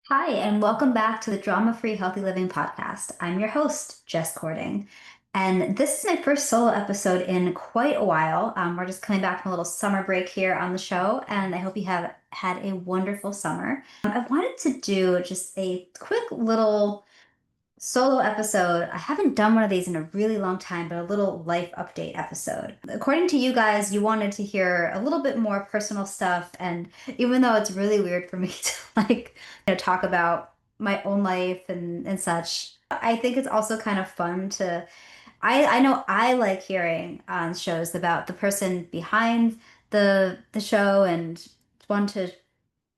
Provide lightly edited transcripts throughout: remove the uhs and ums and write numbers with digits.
Hi, and welcome back to the Drama Free Healthy Living podcast. I'm your host, Jess Cording, and this is my first solo episode in quite a while. We're just coming back from a little summer break here on the show, and I hope you have had a wonderful summer. I wanted to do just a quick little solo episode. I haven't done one of these in a really long time, but a little life update episode. According to you guys, you wanted to hear a little bit more personal stuff, and even though it's really weird for me to talk about my own life and such, I think it's also kind of fun to I know I like hearing on shows about the person behind the show and want to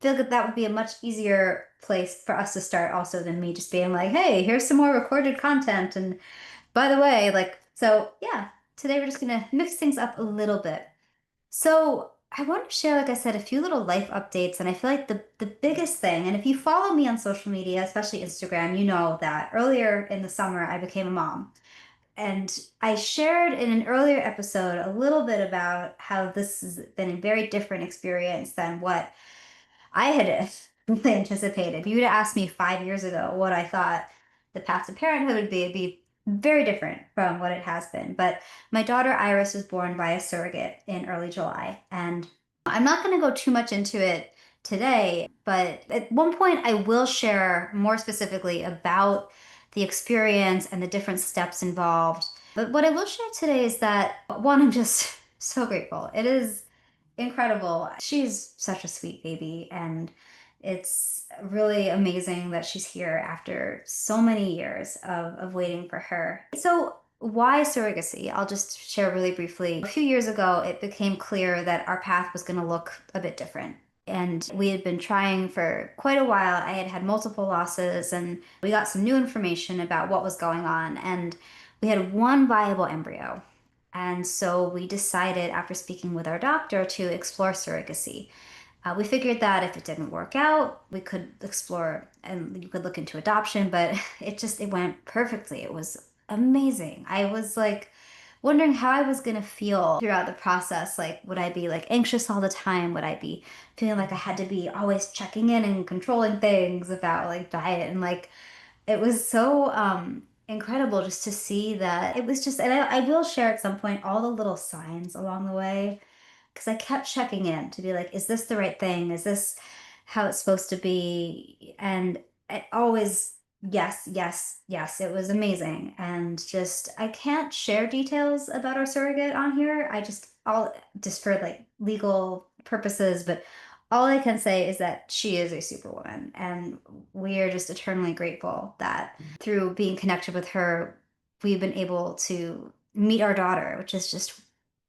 feel like that would be a much easier place for us to start also than me just being like, hey, here's some more recorded content. And by the way, so yeah, today we're just gonna mix things up a little bit. So I want to share, like I said, a few little life updates. And I feel like the biggest thing, and if you follow me on social media, especially Instagram, you know that earlier in the summer I became a mom. And I shared in an earlier episode a little bit about how this has been a very different experience than what I had really anticipated. If you would have asked me 5 years ago what I thought the path to parenthood would be, it'd be very different from what it has been. But my daughter Iris was born by a surrogate in early July. And I'm not going to go too much into it today, but at one point I will share more specifically about the experience and the different steps involved. But what I will share today is that one, I'm just so grateful. It is incredible. She's such a sweet baby, and it's really amazing that she's here after so many years of waiting for her. So, why surrogacy? I'll just share really briefly. A few years ago, it became clear that our path was going to look a bit different. And we had been trying for quite a while. I had had multiple losses, and we got some new information about what was going on. And we had one viable embryo. And so we decided, after speaking with our doctor, to explore surrogacy. We figured that if it didn't work out, we could explore and you could look into adoption, but it went perfectly. It was amazing. I was like wondering how I was going to feel throughout the process. Like, would I be like anxious all the time? Would I be feeling like I had to be always checking in and controlling things about like diet and like it was so incredible just to see that it was just, and I will share at some point all the little signs along the way because I kept checking in to be like, is this the right thing? Is this how it's supposed to be? And it always, yes, yes, yes, it was amazing. And just, I can't share details about our surrogate on here. All just for like legal purposes, but all I can say is that she is a superwoman. And we are just eternally grateful that through being connected with her, we've been able to meet our daughter, which is just,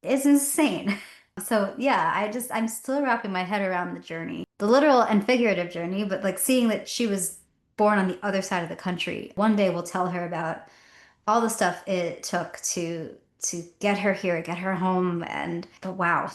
it's insane. So yeah, I'm still wrapping my head around the journey, the literal and figurative journey, but like seeing that she was born on the other side of the country. One day we'll tell her about all the stuff it took to get her here, get her home, and but wow.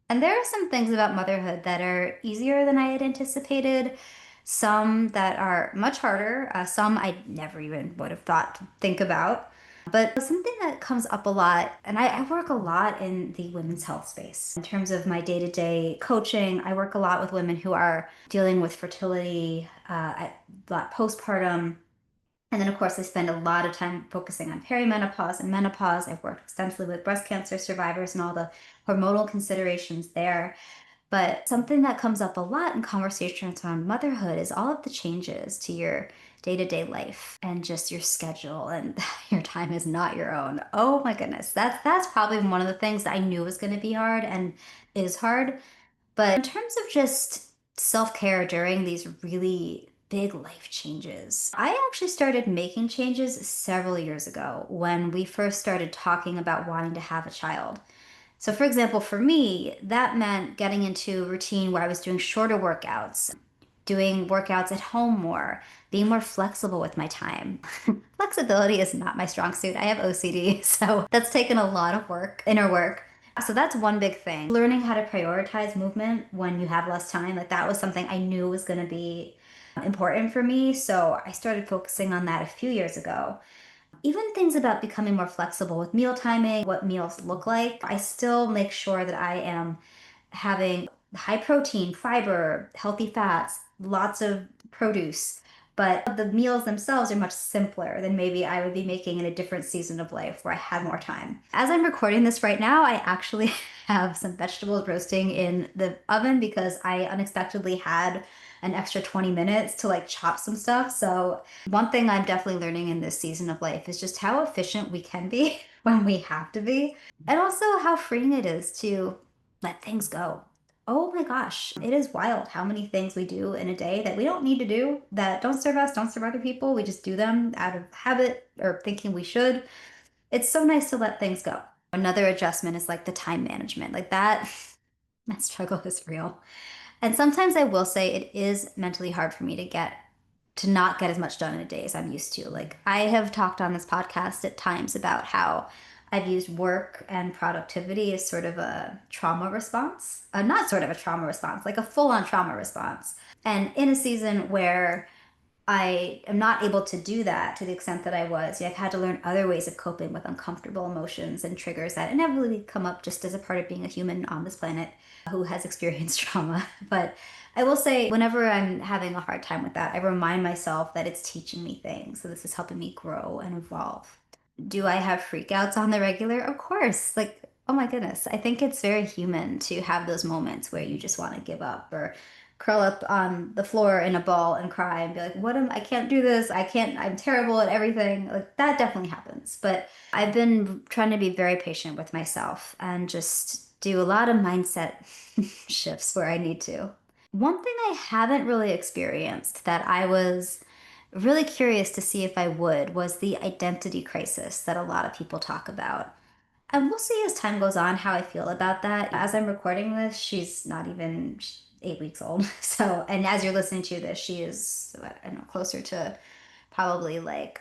And there are some things about motherhood that are easier than I had anticipated, some that are much harder, some I never even would have thought to think about. But something that comes up a lot, and I work a lot in the women's health space. In terms of my day-to-day coaching, I work a lot with women who are dealing with fertility, postpartum, and then, of course, I spend a lot of time focusing on perimenopause and menopause. I've worked extensively with breast cancer survivors and all the hormonal considerations there. But something that comes up a lot in conversations around motherhood is all of the changes to your day-to-day life and just your schedule and your time is not your own. Oh my goodness. That's probably one of the things that I knew was going to be hard and is hard. But in terms of just self-care during these really big life changes, I actually started making changes several years ago when we first started talking about wanting to have a child. So, for example, for me, that meant getting into a routine where I was doing shorter workouts, doing workouts at home more, being more flexible with my time. Flexibility is not my strong suit. I have OCD, so that's taken a lot of work, inner work. So that's one big thing. Learning how to prioritize movement when you have less time, like that was something I knew was going to be important for me. So I started focusing on that a few years ago. Even things about becoming more flexible with meal timing, what meals look like, I still make sure that I am having high protein, fiber, healthy fats, lots of produce. But the meals themselves are much simpler than maybe I would be making in a different season of life where I had more time. As I'm recording this right now, I actually have some vegetables roasting in the oven because I unexpectedly had an extra 20 minutes to like chop some stuff. So, one thing I'm definitely learning in this season of life is just how efficient we can be when we have to be, and also how freeing it is to let things go. Oh my gosh, it is wild how many things we do in a day that we don't need to do, that don't serve us, don't serve other people. We just do them out of habit or thinking we should. It's so nice to let things go. Another adjustment is like the time management. Like that, that struggle is real. And sometimes I will say it is mentally hard for me to not get as much done in a day as I'm used to. Like I have talked on this podcast at times about how I've used work and productivity as sort of a trauma response. Not sort of a trauma response, like a full-on trauma response. And in a season where I am not able to do that to the extent that I was. I've had to learn other ways of coping with uncomfortable emotions and triggers that inevitably come up just as a part of being a human on this planet who has experienced trauma. But I will say, whenever I'm having a hard time with that, I remind myself that it's teaching me things. So this is helping me grow and evolve. Do I have freakouts on the regular? Of course. Like, oh my goodness. I think it's very human to have those moments where you just want to give up or curl up on the floor in a ball and cry and be like, I can't do this. I'm terrible at everything. Like, that definitely happens. But I've been trying to be very patient with myself and just do a lot of mindset shifts where I need to. One thing I haven't really experienced that I was really curious to see if I would was the identity crisis that a lot of people talk about. And we'll see as time goes on how I feel about that. As I'm recording this, she's not even 8 weeks old. So, and as you're listening to this, she is, I don't know, closer to probably like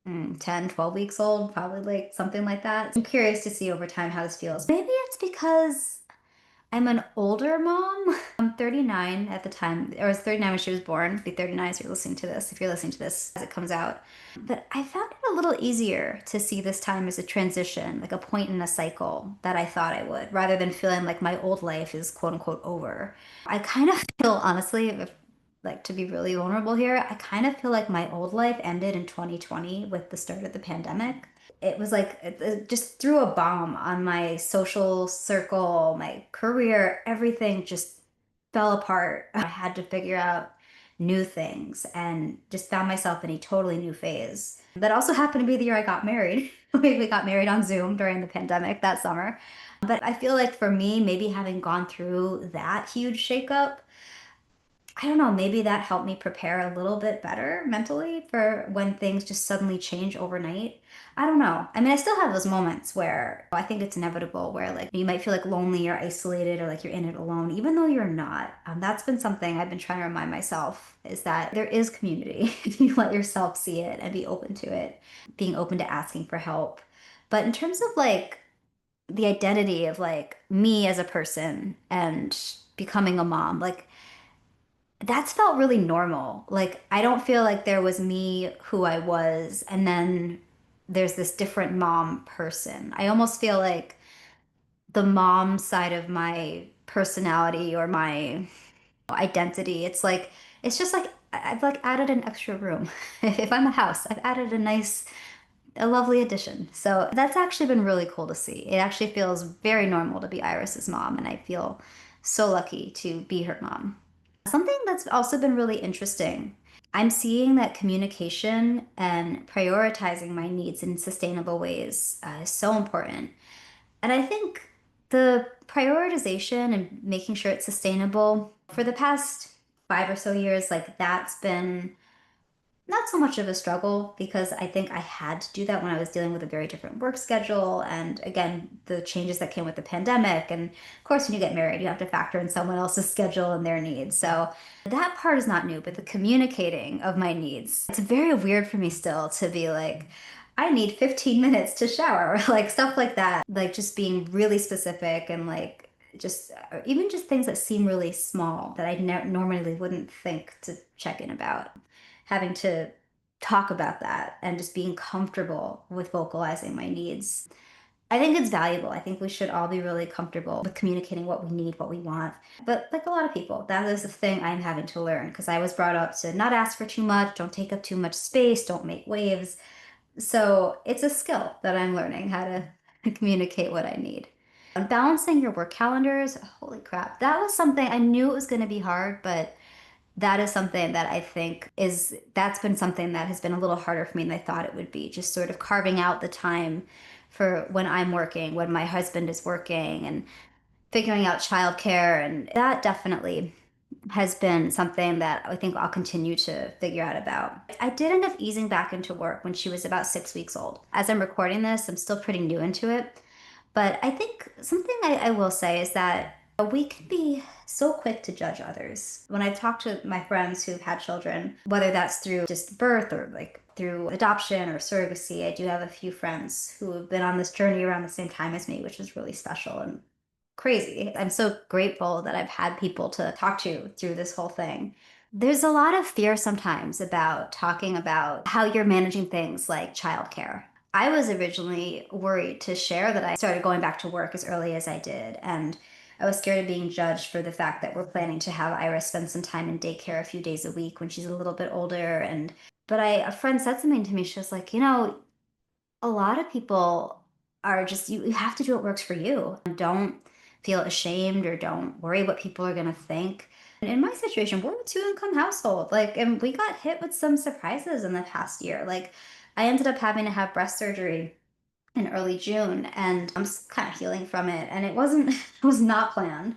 10, 12 weeks old, probably like something like that. I'm curious to see over time how this feels. Maybe it's because I'm an older mom. I'm 39 at the time, or I was 39 when she was born. I'll be 39 as you're listening to this, if you're listening to this as it comes out. But I found it a little easier to see this time as a transition, like a point in a cycle that I thought I would, rather than feeling like my old life is quote unquote over. I kind of feel, honestly, if, like to be really vulnerable here, I kind of feel like my old life ended in 2020 with the start of the pandemic. It was like it just threw a bomb on my social circle, my career, everything just fell apart. I had to figure out new things and just found myself in a totally new phase. That also happened to be the year I got married. We got married on Zoom during the pandemic that summer. But I feel like for me, maybe having gone through that huge shakeup, I don't know, maybe that helped me prepare a little bit better mentally for when things just suddenly change overnight. I don't know. I mean, I still have those moments where I think it's inevitable where like you might feel like lonely or isolated or like you're in it alone, even though you're not. That's been something I've been trying to remind myself is that there is community if you let yourself see it and be open to it, being open to asking for help. But in terms of like the identity of like me as a person and becoming a mom, like that's felt really normal. Like, I don't feel like there was me who I was, and then there's this different mom person. I almost feel like the mom side of my personality or my identity, it's just like I've like added an extra room. If I'm a house, I've added a lovely addition. So that's actually been really cool to see. It actually feels very normal to be Iris's mom, and I feel so lucky to be her mom. Something that's also been really interesting, I'm seeing that communication and prioritizing my needs in sustainable ways is so important. And I think the prioritization and making sure it's sustainable for the past 5 or so years, like that's been not so much of a struggle because I think I had to do that when I was dealing with a very different work schedule. And again, the changes that came with the pandemic. And of course, when you get married, you have to factor in someone else's schedule and their needs. So that part is not new, but the communicating of my needs, it's very weird for me still to be like, I need 15 minutes to shower, or like stuff like that. Like just being really specific and like, just even just things that seem really small that I normally wouldn't think to check in about, having to talk about that and just being comfortable with vocalizing my needs. I think it's valuable. I think we should all be really comfortable with communicating what we need, what we want. But like a lot of people, that is the thing I'm having to learn because I was brought up to not ask for too much, don't take up too much space, don't make waves. So it's a skill that I'm learning how to communicate what I need. And balancing your work calendars, holy crap, that was something I knew it was going to be hard, but that is something that I think that's been something that has been a little harder for me than I thought it would be. Just sort of carving out the time for when I'm working, when my husband is working, and figuring out childcare. And that definitely has been something that I think I'll continue to figure out about. I did end up easing back into work when she was about 6 weeks old. As I'm recording this, I'm still pretty new into it. But I think something I will say is that we can be so quick to judge others. When I talk to my friends who've had children, whether that's through just birth or like through adoption or surrogacy, I do have a few friends who have been on this journey around the same time as me, which is really special and crazy. I'm so grateful that I've had people to talk to through this whole thing. There's a lot of fear sometimes about talking about how you're managing things like childcare. I was originally worried to share that I started going back to work as early as I did. And I was scared of being judged for the fact that we're planning to have Iris spend some time in daycare a few days a week when she's a little bit older. But a friend said something to me. She was like, a lot of people are just, you have to do what works for you. Don't feel ashamed or don't worry what people are going to think. And in my situation, we're a two-income household. Like, and we got hit with some surprises in the past year. Like, I ended up having to have breast surgery in early June, and I'm kind of healing from it. And it wasn't, it was not planned.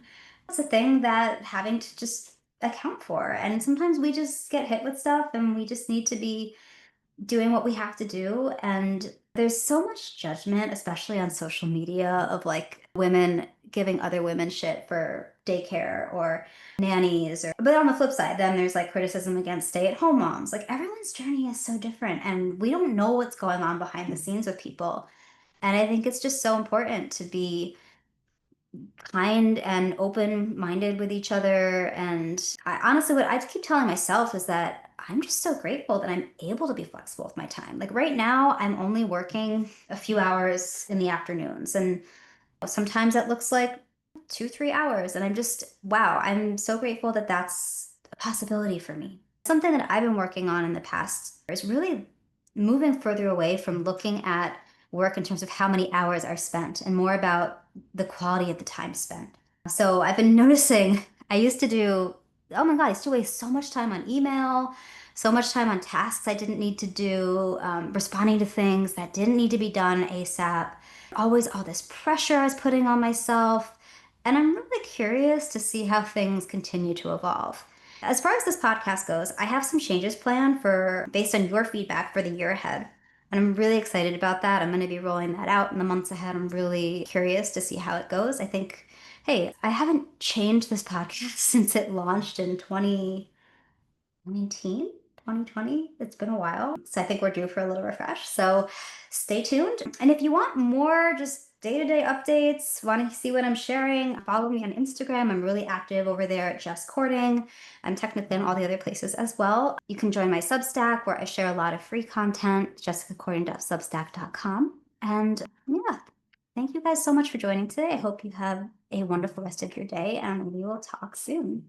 It's a thing that having to just account for. And sometimes we just get hit with stuff and we just need to be doing what we have to do. And there's so much judgment, especially on social media, of like women giving other women shit for daycare or nannies. But on the flip side, then there's like criticism against stay at home moms. Like everyone's journey is so different, and we don't know what's going on behind the scenes with people. And I think it's just so important to be kind and open-minded with each other. And I honestly, what I keep telling myself is that I'm just so grateful that I'm able to be flexible with my time. Like right now, I'm only working a few hours in the afternoons, and sometimes that looks like 2, 3 hours. And I'm just, wow, I'm so grateful that that's a possibility for me. Something that I've been working on in the past is really moving further away from looking at work in terms of how many hours are spent and more about the quality of the time spent. So I've been noticing I used to do, oh my God, I used to waste so much time on email, so much time on tasks I didn't need to do, responding to things that didn't need to be done ASAP. Always all this pressure I was putting on myself. And I'm really curious to see how things continue to evolve. As far as this podcast goes, I have some changes planned for based on your feedback for the year ahead. And I'm really excited about that. I'm going to be rolling that out in the months ahead. I'm really curious to see how it goes. I think, hey, I haven't changed this podcast since it launched in 2019, 2020. It's been a while. So I think we're due for a little refresh. So stay tuned. And if you want more just day-to-day updates, want to see what I'm sharing, follow me on Instagram. I'm really active over there at Just Courting. I'm technically on all the other places as well. You can join my Substack where I share a lot of free content, jessicacourting.substack.com. And yeah, thank you guys so much for joining today. I hope you have a wonderful rest of your day, and we will talk soon.